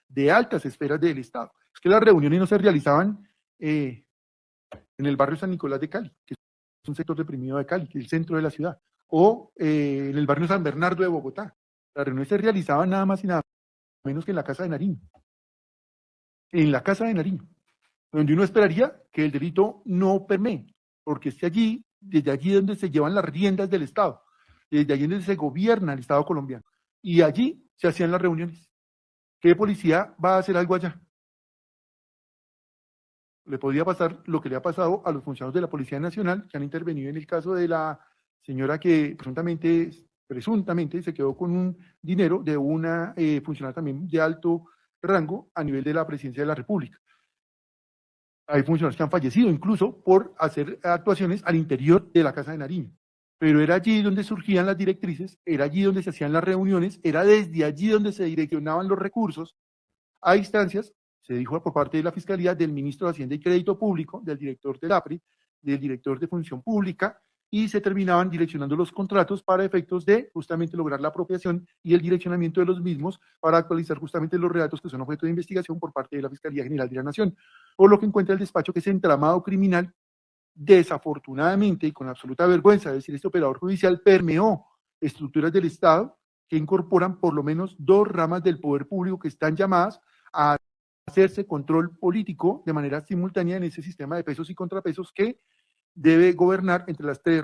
de altas esferas del Estado. Es que las reuniones no se realizaban en el barrio San Nicolás de Cali, que es un sector deprimido de Cali, que es el centro de la ciudad, o en el barrio San Bernardo de Bogotá. Las reuniones se realizaban nada más y nada menos que en la Casa de Nariño. En la Casa de Nariño, donde uno esperaría que el delito no permee, porque es que allí, desde allí donde se llevan las riendas del Estado, desde allí donde se gobierna el Estado colombiano, y allí se hacían las reuniones. ¿Qué policía va a hacer algo allá? Le podría pasar lo que le ha pasado a los funcionarios de la Policía Nacional que han intervenido en el caso de la señora que presuntamente se quedó con un dinero de una funcionaria también de alto rango a nivel de la Presidencia de la República. Hay funcionarios que han fallecido incluso por hacer actuaciones al interior de la Casa de Nariño. Pero era allí donde surgían las directrices, era allí donde se hacían las reuniones, era desde allí donde se direccionaban los recursos a instancias, se dijo por parte de la Fiscalía, del ministro de Hacienda y Crédito Público, del director del APRI, del director de Función Pública, y se terminaban direccionando los contratos para efectos de justamente lograr la apropiación y el direccionamiento de los mismos para actualizar justamente los relatos que son objeto de investigación por parte de la Fiscalía General de la Nación. Por lo que encuentra el despacho que ese entramado criminal, desafortunadamente y con absoluta vergüenza de decir este operador judicial, permeó estructuras del Estado que incorporan por lo menos dos ramas del poder público que están llamadas a hacerse control político de manera simultánea en ese sistema de pesos y contrapesos que debe gobernar entre las tres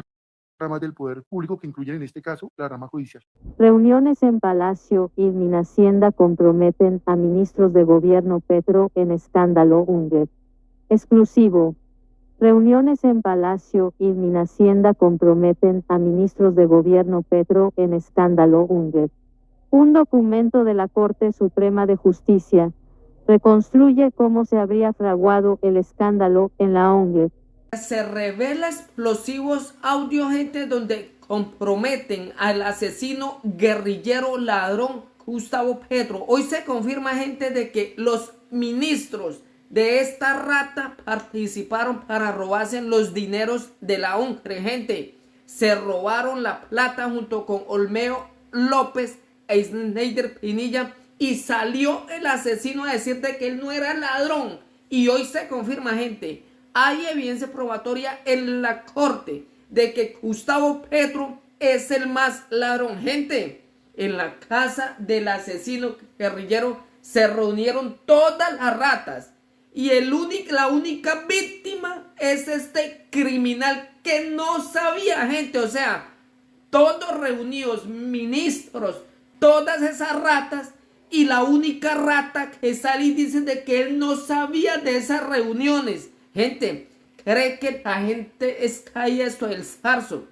ramas del poder público que incluyen en este caso la rama judicial. Reuniones en Palacio y Minhacienda comprometen a ministros de gobierno Petro en escándalo Unger. Exclusivo. Reuniones en Palacio y Minhacienda comprometen a ministros de gobierno Petro en escándalo Unger. Un documento de la Corte Suprema de Justicia reconstruye cómo se habría fraguado el escándalo en la ONG. Se revela explosivos audios, gente, donde comprometen al asesino guerrillero ladrón Gustavo Petro. Hoy se confirma, gente, de que los ministros de esta rata participaron para robarse los dineros de la ONCRE, gente. Se robaron la plata junto con Olmedo López e Snyder Pinilla y salió el asesino a decirte que él no era ladrón. Y hoy se confirma, gente, hay evidencia probatoria en la corte de que Gustavo Petro es el más ladrón. Gente, en la casa del asesino guerrillero se reunieron todas las ratas y la única víctima es este criminal que no sabía, gente. O sea, todos reunidos, ministros, todas esas ratas, y la única rata que sale y dice de que él no sabía de esas reuniones. Gente, cree que la gente está ahí esto del zarzo.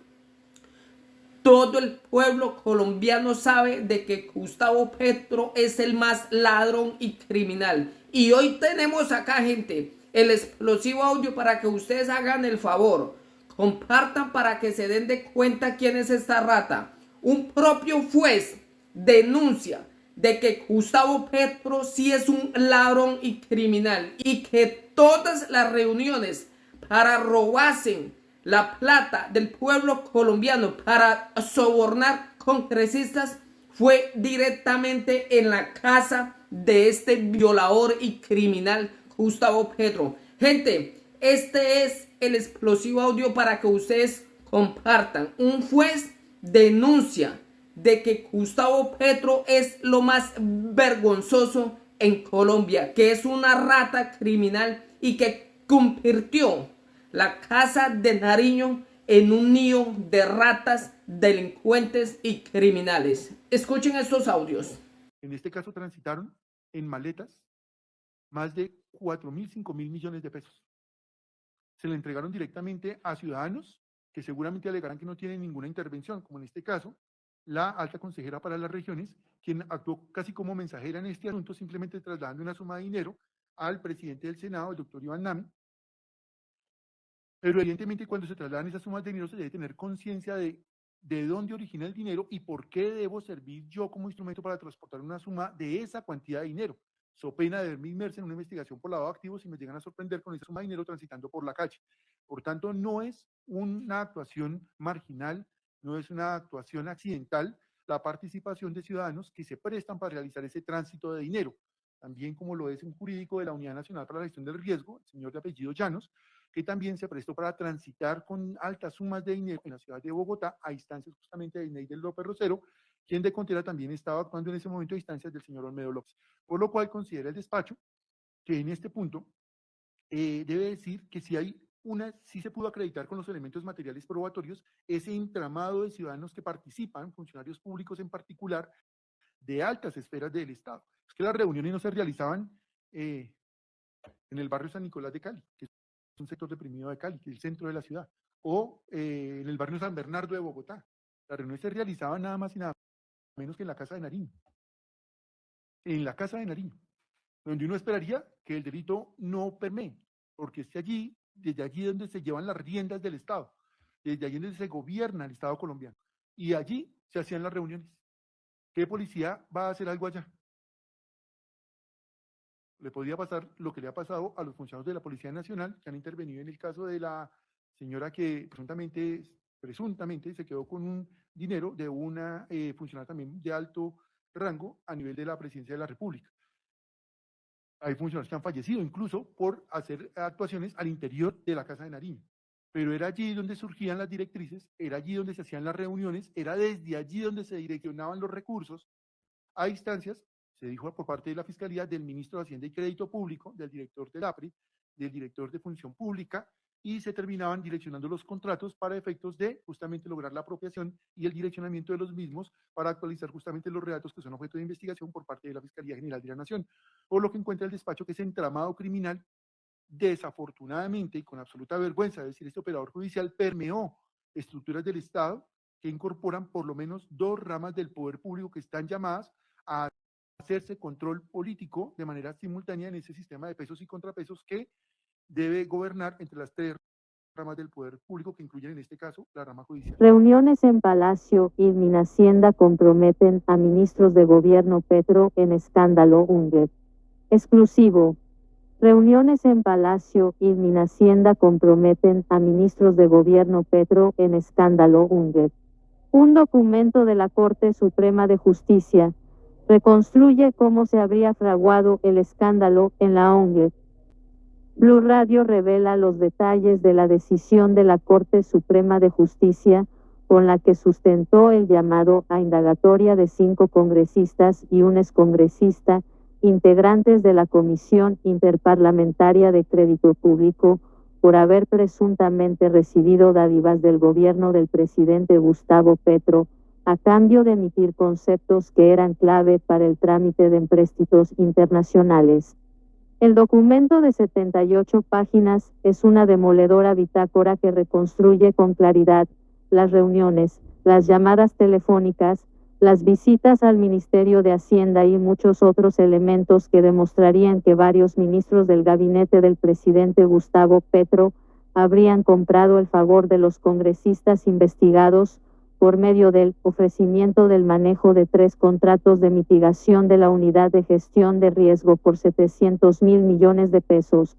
Todo el pueblo colombiano sabe de que Gustavo Petro es el más ladrón y criminal. Y hoy tenemos acá, gente, el explosivo audio para que ustedes hagan el favor. Compartan para que se den de cuenta quién es esta rata. Un propio juez denuncia de que Gustavo Petro sí es un ladrón y criminal y que todas las reuniones para robarse la plata del pueblo colombiano, para sobornar congresistas, fue directamente en la casa de este violador y criminal Gustavo Petro. Gente, este es el explosivo audio para que ustedes compartan. Un juez denuncia de que Gustavo Petro es lo más vergonzoso en Colombia, que es una rata criminal y que convirtió la casa de Nariño en un nido de ratas, delincuentes y criminales. Escuchen estos audios. En este caso transitaron en maletas más de 4.000, 5.000 millones de pesos. Se le entregaron directamente a ciudadanos que seguramente alegarán que no tienen ninguna intervención, como en este caso, la alta consejera para las regiones, quien actuó casi como mensajera en este asunto, simplemente trasladando una suma de dinero al presidente del Senado, el doctor Iván Nami. Pero evidentemente cuando se trasladan esas sumas de dinero se debe tener conciencia de dónde origina el dinero y por qué debo servir yo como instrumento para transportar una suma de esa cantidad de dinero. So pena de verme inmersa en una investigación por lavado de activos si me llegan a sorprender con esa suma de dinero transitando por la calle. Por tanto, no es una actuación marginal, no es una actuación accidental, la participación de ciudadanos que se prestan para realizar ese tránsito de dinero. También como lo es un jurídico de la Unidad Nacional para la Gestión del Riesgo, el señor de apellido Llanos, que también se prestó para transitar con altas sumas de dinero en la ciudad de Bogotá a instancias justamente de Neider López Rosero, quien de Contera también estaba actuando en ese momento a instancias del señor Olmedo López. Por lo cual considera el despacho que en este punto debe decir que sí se pudo acreditar con los elementos materiales probatorios ese entramado de ciudadanos que participan, funcionarios públicos en particular, de altas esferas del Estado. Es que las reuniones no se realizaban en el barrio San Nicolás de Cali, que es un sector deprimido de Cali, que es el centro de la ciudad, o en el barrio San Bernardo de Bogotá. Las reuniones se realizaban nada más y nada menos que en la Casa de Nariño. En la Casa de Nariño, donde uno esperaría que el delito no permee, porque es allí, desde allí donde se llevan las riendas del Estado, desde allí donde se gobierna el Estado colombiano, y allí se hacían las reuniones. ¿Qué policía va a hacer algo allá? Le podría pasar lo que le ha pasado a los funcionarios de la Policía Nacional que han intervenido en el caso de la señora que presuntamente se quedó con un dinero de una funcionaria también de alto rango a nivel de la Presidencia de la República. Hay funcionarios que han fallecido incluso por hacer actuaciones al interior de la Casa de Nariño. Pero era allí donde surgían las directrices, era allí donde se hacían las reuniones, era desde allí donde se direccionaban los recursos a instancias, se dijo por parte de la Fiscalía, del Ministro de Hacienda y Crédito Público, del director del APRI, del director de Función Pública, y se terminaban direccionando los contratos para efectos de justamente lograr la apropiación y el direccionamiento de los mismos para actualizar justamente los relatos que son objeto de investigación por parte de la Fiscalía General de la Nación. Por lo que encuentra el despacho que ese entramado criminal, desafortunadamente y con absoluta vergüenza, es decir, este operador judicial permeó estructuras del Estado que incorporan por lo menos dos ramas del poder público que están llamadas a hacerse control político de manera simultánea en ese sistema de pesos y contrapesos que debe gobernar entre las tres ramas del poder público que incluyen en este caso la rama judicial. Reuniones en Palacio y Minhacienda comprometen a ministros de gobierno Petro en escándalo Unguet. Exclusivo. Reuniones en Palacio y Minhacienda comprometen a ministros de gobierno Petro en escándalo Unguet. Un documento de la Corte Suprema de Justicia reconstruye cómo se habría fraguado el escándalo en la Unguet. Blue Radio revela los detalles de la decisión de la Corte Suprema de Justicia con la que sustentó el llamado a indagatoria de 5 congresistas y un excongresista, integrantes de la Comisión Interparlamentaria de Crédito Público, por haber presuntamente recibido dádivas del gobierno del presidente Gustavo Petro, a cambio de emitir conceptos que eran clave para el trámite de empréstitos internacionales. El documento de 78 páginas es una demoledora bitácora que reconstruye con claridad las reuniones, las llamadas telefónicas, las visitas al Ministerio de Hacienda y muchos otros elementos que demostrarían que varios ministros del gabinete del presidente Gustavo Petro habrían comprado el favor de los congresistas investigados por medio del ofrecimiento del manejo de 3 contratos de mitigación de la Unidad de Gestión de Riesgo por 700.000 millones de pesos.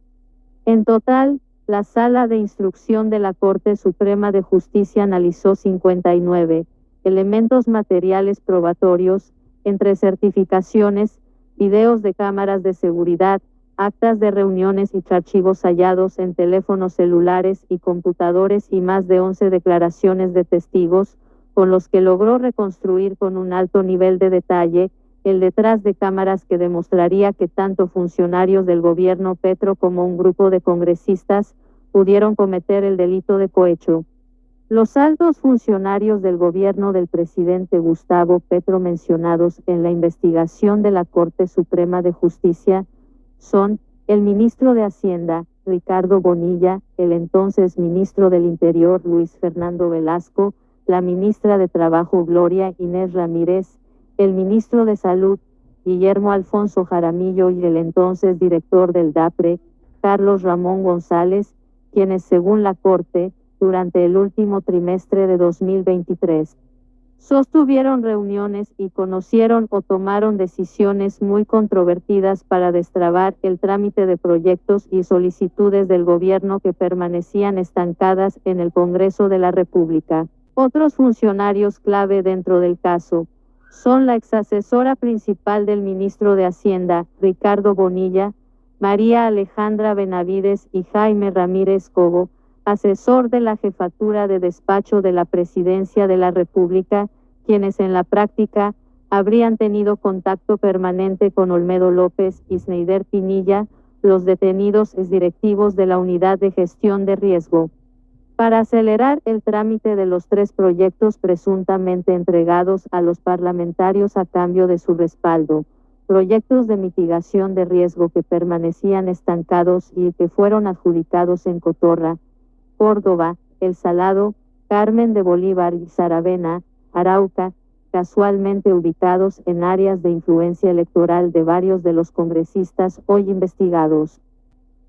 En total, la Sala de Instrucción de la Corte Suprema de Justicia analizó 59 elementos materiales probatorios, entre certificaciones, videos de cámaras de seguridad, actas de reuniones y archivos hallados en teléfonos celulares y computadores y más de 11 declaraciones de testigos, con los que logró reconstruir con un alto nivel de detalle el detrás de cámaras que demostraría que tanto funcionarios del gobierno Petro como un grupo de congresistas pudieron cometer el delito de cohecho. Los altos funcionarios del gobierno del presidente Gustavo Petro mencionados en la investigación de la Corte Suprema de Justicia son el ministro de Hacienda, Ricardo Bonilla, el entonces ministro del Interior, Luis Fernando Velasco, la ministra de Trabajo, Gloria Inés Ramírez, el ministro de Salud, Guillermo Alfonso Jaramillo, y el entonces director del DAPRE, Carlos Ramón González, quienes según la Corte, durante el último trimestre de 2023, sostuvieron reuniones y conocieron o tomaron decisiones muy controvertidas para destrabar el trámite de proyectos y solicitudes del gobierno que permanecían estancadas en el Congreso de la República. Otros funcionarios clave dentro del caso son la exasesora principal del ministro de Hacienda, Ricardo Bonilla, María Alejandra Benavides y Jaime Ramírez Cobo, asesor de la Jefatura de Despacho de la Presidencia de la República, quienes en la práctica habrían tenido contacto permanente con Olmedo López y Sneider Pinilla, los detenidos exdirectivos de la Unidad de Gestión de Riesgo. Para acelerar el trámite de los 3 proyectos presuntamente entregados a los parlamentarios a cambio de su respaldo, proyectos de mitigación de riesgo que permanecían estancados y que fueron adjudicados en Cotorra, Córdoba, El Salado, Carmen de Bolívar y Saravena, Arauca, casualmente ubicados en áreas de influencia electoral de varios de los congresistas hoy investigados.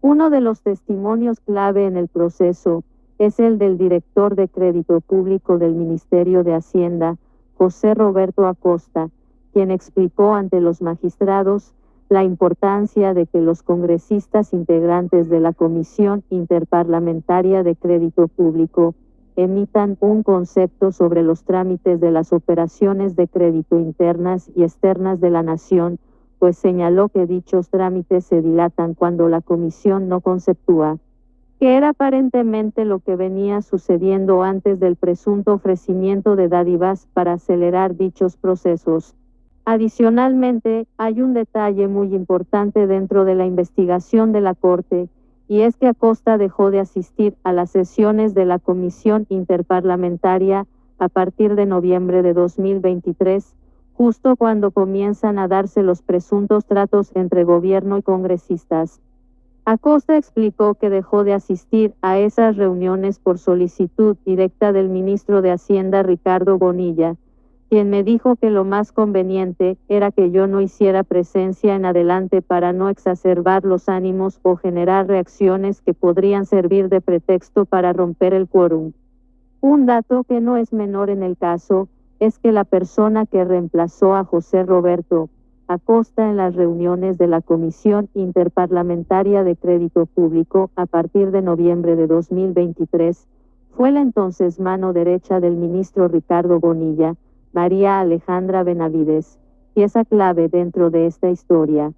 Uno de los testimonios clave en el proceso es el del director de Crédito Público del Ministerio de Hacienda, José Roberto Acosta, quien explicó ante los magistrados la importancia de que los congresistas integrantes de la Comisión Interparlamentaria de Crédito Público emitan un concepto sobre los trámites de las operaciones de crédito internas y externas de la nación, pues señaló que dichos trámites se dilatan cuando la comisión no conceptúa, que era aparentemente lo que venía sucediendo antes del presunto ofrecimiento de dádivas para acelerar dichos procesos. Adicionalmente, hay un detalle muy importante dentro de la investigación de la Corte, y es que Acosta dejó de asistir a las sesiones de la Comisión Interparlamentaria a partir de noviembre de 2023, justo cuando comienzan a darse los presuntos tratos entre gobierno y congresistas. Acosta explicó que dejó de asistir a esas reuniones por solicitud directa del ministro de Hacienda Ricardo Bonilla, quien me dijo que lo más conveniente era que yo no hiciera presencia en adelante para no exacerbar los ánimos o generar reacciones que podrían servir de pretexto para romper el quórum. Un dato que no es menor en el caso es que la persona que reemplazó a José Roberto Acosta en las reuniones de la Comisión Interparlamentaria de Crédito Público a partir de noviembre de 2023 fue la entonces mano derecha del ministro Ricardo Bonilla, María Alejandra Benavides, pieza clave dentro de esta historia.